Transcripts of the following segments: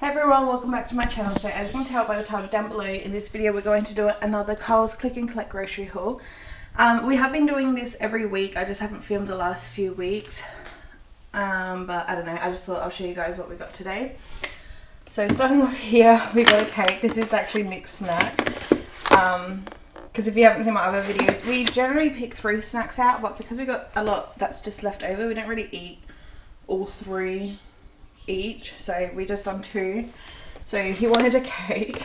Hey everyone, welcome back to my channel. So as you can tell by the title down below, in this video we're going to do another Coles click and collect grocery haul. We have been doing this every week, I just haven't filmed the last few weeks. But I don't know, I just thought I'll show you guys what we got today. So starting off here, we got a cake. This is actually Nick's snack. Because if you haven't seen my other videos, we generally pick 3 snacks out, but because we got a lot that's just left over, we don't really eat all 3 each, so we just done 2. So he wanted a cake,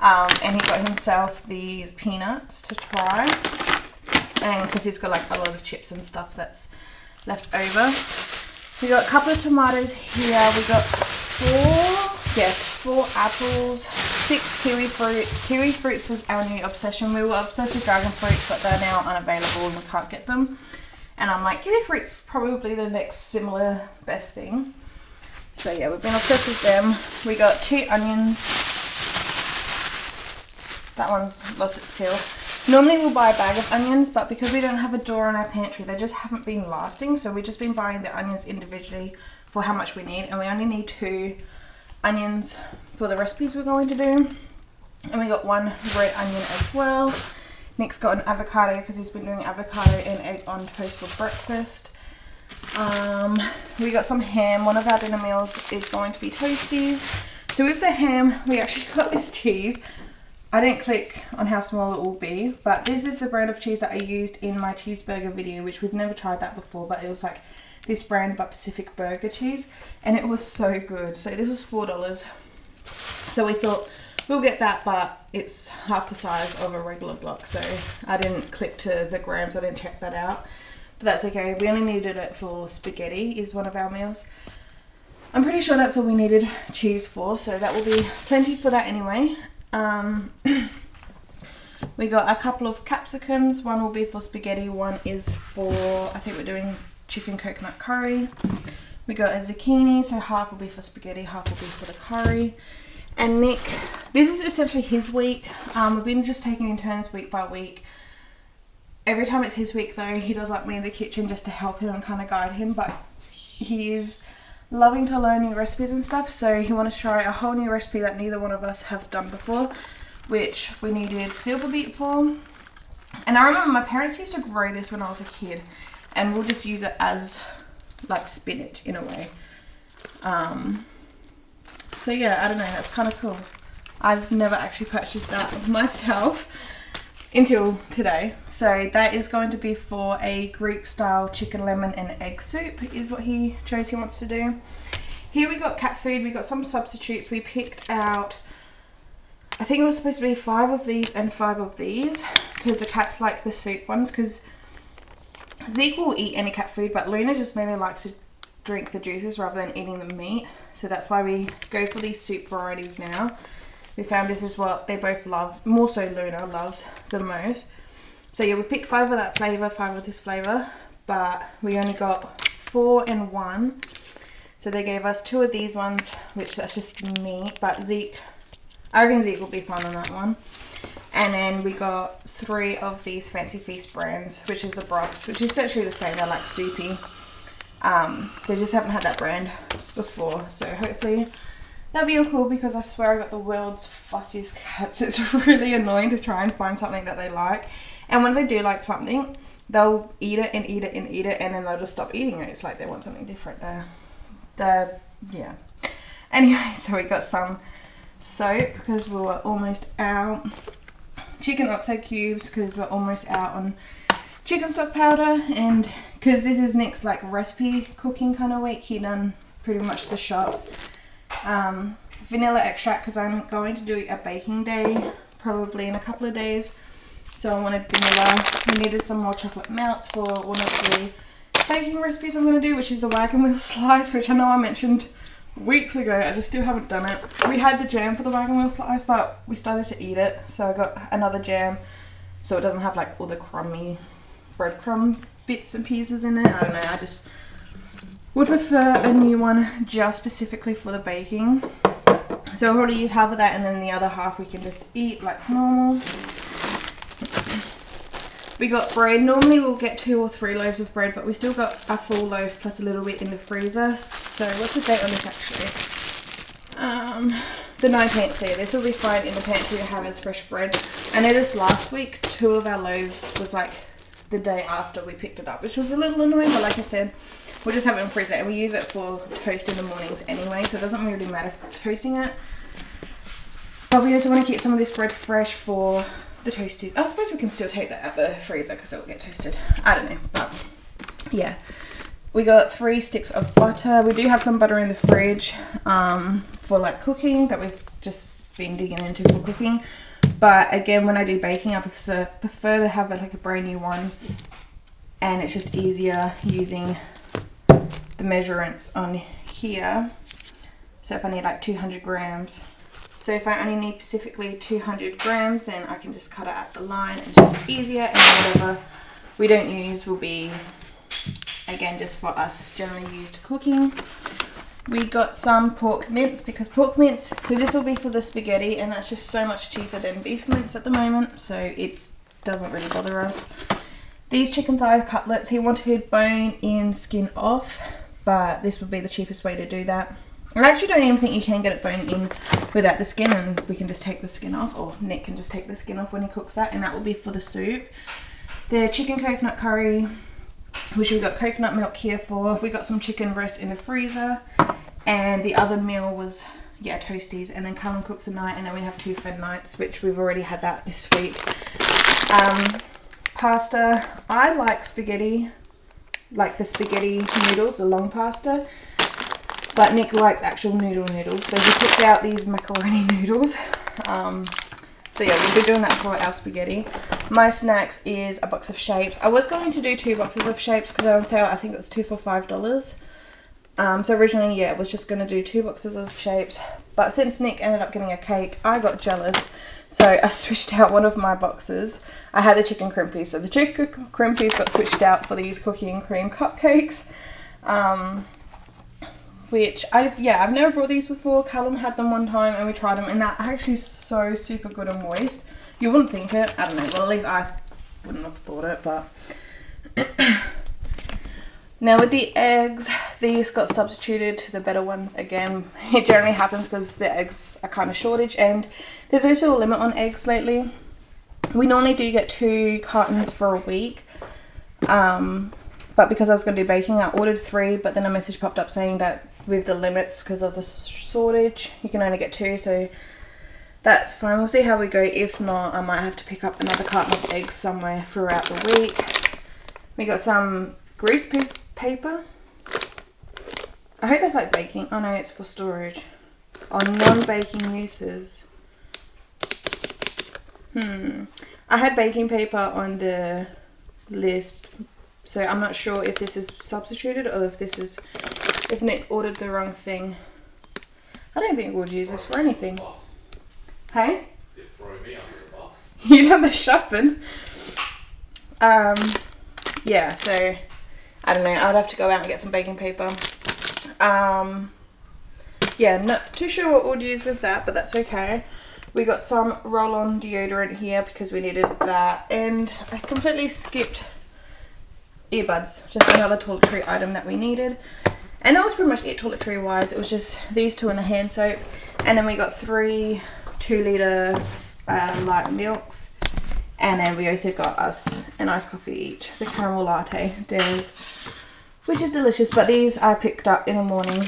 and he got himself these peanuts to try, and because he's got like a lot of chips and stuff that's left over. We got a couple of tomatoes here. We got 4 apples, 6 kiwi fruits. Kiwi fruits is our new obsession. We were obsessed with dragon fruits, but they're now unavailable and we can't get them. And I'm like, kiwi fruits probably the next similar best thing. So yeah, we've been obsessed with them. We got 2 onions. That one's lost its peel. Normally we'll buy a bag of onions, but because we don't have a door in our pantry, they just haven't been lasting. So we've just been buying the onions individually for how much we need. And we only need 2 onions for the recipes we're going to do. And we got 1 red onion as well. Nick's got an avocado because he's been doing avocado and egg on toast for breakfast. We got some ham. One of our dinner meals is going to be toasties. So with the ham, we actually got this cheese. I didn't click on how small it will be, but this is the brand of cheese that I used in my cheeseburger video, which we've never tried that before, but it was like this brand but Pacific burger cheese, and it was so good. So this was $4. So we thought we'll get that, but it's half the size of a regular block, so I didn't click to the grams, I didn't check that out. But that's okay, we only needed it for spaghetti, is one of our meals. I'm pretty sure that's all we needed cheese for, so that will be plenty for that anyway. We got a couple of capsicums, one will be for spaghetti, one is for, I think we're doing chicken coconut curry. We got a zucchini, so half will be for spaghetti, half will be for the curry. And Nick, this is essentially his week. We've been just taking in turns week by week. Every time it's his week though, he does like me in the kitchen just to help him and kind of guide him, but he is loving to learn new recipes and stuff, so he wanted to try a whole new recipe that neither one of us have done before, which we needed silver beet for. And I remember my parents used to grow this when I was a kid, and we'll just use it as like spinach in a way. So yeah, I don't know, that's kind of cool. I've never actually purchased that myself until today. So that is going to be for a Greek style chicken lemon and egg soup is what he chose he wants to do. Here we got cat food, we got some substitutes. We picked out, I think it was supposed to be 5 of these and 5 of these, because the cats like the soup ones, because Zeke will eat any cat food, but Luna just mainly likes to drink the juices rather than eating the meat. So that's why we go for these soup varieties now. We found this is what they both love, more so Luna loves the most. So yeah, we picked 5 of that flavour, 5 of this flavour, but we only got 4 and 1. So they gave us 2 of these ones, which that's just meat, but Zeke, I reckon Zeke will be fine on that one. And then we got 3 of these Fancy Feast brands, which is the broths, which is essentially the same, they're like soupy. They just haven't had that brand before, so hopefully that'll be all cool, because I swear I got the world's fussiest cats. It's really annoying to try and find something that they like. And once they do like something, they'll eat it and eat it and eat it, and then they'll just stop eating it. It's like they want something different. Yeah. Anyway, so we got some soap because we were almost out. Chicken oxo cubes because we're almost out on chicken stock powder. And because this is Nick's like recipe cooking kind of week, he done pretty much the shop. Vanilla extract because I'm going to do a baking day probably in a couple of days, so I wanted vanilla. We needed some more chocolate melts for one of the baking recipes I'm going to do, which is the wagon wheel slice, which I know I mentioned weeks ago. I just still haven't done it. We had the jam for the wagon wheel slice, but we started to eat it, so I got another jam so it doesn't have like all the crummy breadcrumb bits and pieces in it. I don't know, I just would prefer a new one just specifically for the baking. So I'll probably use half of that, and then the other half we can just eat like normal. We got bread. Normally we'll get 2 or 3 loaves of bread, but we still got a full loaf plus a little bit in the freezer. So what's the date on this actually? the 19th, so yeah, this will be fine in the pantry to have as fresh bread. I noticed last week 2 of our loaves was like the day after we picked it up, which was a little annoying, but like I said, we'll just have it in the freezer, and we use it for toast in the mornings anyway, so it doesn't really matter for toasting it. But we also want to keep some of this bread fresh for the toasties. I suppose we can still take that out the freezer because it will get toasted. I don't know, but yeah. We got 3 sticks of butter. We do have some butter in the fridge for like cooking that we've just been digging into for cooking. But again, when I do baking, I prefer to have like a brand new one, and it's just easier using the measurements on here. So if I need like 200 grams, so if I only need specifically 200 grams, then I can just cut it at the line. It's just easier, and whatever we don't use will be, again, just for us generally used cooking. We got some pork mince, because pork mince, so this will be for the spaghetti, and that's just so much cheaper than beef mince at the moment, so it doesn't really bother us. These chicken thigh cutlets, he wanted bone in, skin off, but this would be the cheapest way to do that. I actually don't even think you can get it bone in without the skin, and we can just take the skin off, or Nick can just take the skin off when he cooks that, and that will be for the soup. The chicken coconut curry, which we got coconut milk here for. We got some chicken breast in the freezer, and the other meal was, yeah, toasties, and then Callum cooks a night, and then we have 2 fed nights, which we've already had that this week. Pasta, I like spaghetti, like the spaghetti noodles, the long pasta, but Nick likes actual noodles, so he picked out these macaroni noodles. So yeah, we'll be doing that for our spaghetti. My snacks is a box of shapes. I was going to do 2 boxes of shapes because they're on sale. I think it was 2 for $5. So originally, yeah, I was just going to do 2 boxes of shapes. But since Nick ended up getting a cake, I got jealous. So I switched out one of my boxes. I had the chicken crimpies. So the chicken crimpies got switched out for these cookie and cream cupcakes. Which I've never brought these before. Callum had them one time and we tried them, and they're actually so super good and moist. You wouldn't think it. I don't know. Well, at least I wouldn't have thought it, but now with the eggs, these got substituted to the better ones again. It generally happens because the eggs are kind of shortage, and there's also a limit on eggs lately. We normally do get 2 cartons for a week. But because I was going to do baking, I ordered 3, but then a message popped up saying that with the limits, because of the shortage, you can only get 2, so that's fine. We'll see how we go. If not, I might have to pick up another carton of eggs somewhere throughout the week. We got some grease paper. I hope that's like baking. Oh no, it's for storage. Oh, non-baking uses. I had baking paper on the list, so I'm not sure if this is substituted or if Nick ordered the wrong thing. I don't think we'll use this for anything. Hey? You're throwing me under the bus. You done the shopping. Yeah, so I don't know. I would have to go out and get some baking paper. Yeah, not too sure what we'll use with that, but that's okay. We got some roll-on deodorant here because we needed that, and I completely skipped earbuds, just another toiletry item that we needed. And that was pretty much it toiletry wise. It was just these 2 and the hand soap, and then we got 3 2-litre light milks, and then we also got us an iced coffee each, the caramel latte theirs, which is delicious. But these I picked up in the morning,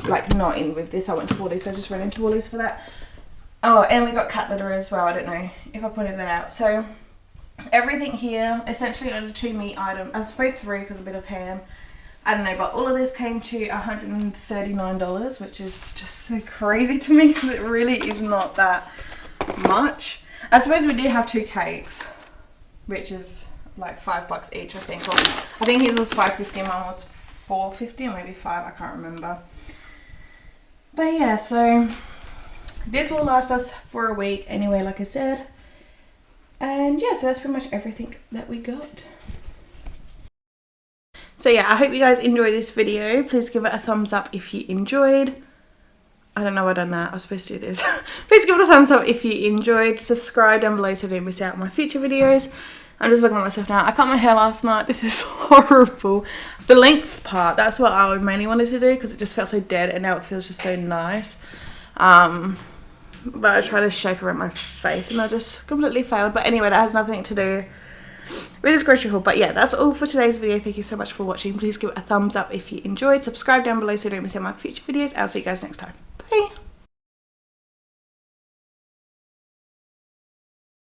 like not in with this. I went to Woolies, so I just ran into Woolies for that. Oh, and we got cat litter as well. I don't know if I pointed that out. So everything here, essentially only 2 meat items. I suppose 3 because a bit of ham. I don't know, but all of this came to $139, which is just so crazy to me because it really is not that much. I suppose we did have 2 cakes, which is like $5 each, I think. Or I think his was $5.50 and mine was $4.50 or maybe $5. I can't remember. But yeah, so this will last us for a week anyway, like I said. And yeah, so that's pretty much everything that we got. So yeah, I hope you guys enjoyed this video. Please give it a thumbs up if you enjoyed. I don't know why I done that. I was supposed to do this. Please give it a thumbs up if you enjoyed. Subscribe down below so you don't miss out on my future videos. I'm just looking at myself now. I cut my hair last night. This is horrible. The length part, that's what I mainly wanted to do because it just felt so dead, and now it feels just so nice. But I tried to shape around my face and I just completely failed. But anyway, that has nothing to do with this grocery haul. But yeah, that's all for today's video. Thank you so much for watching. Please give it a thumbs up if you enjoyed. Subscribe down below so you don't miss out on my future videos. I'll see you guys next time.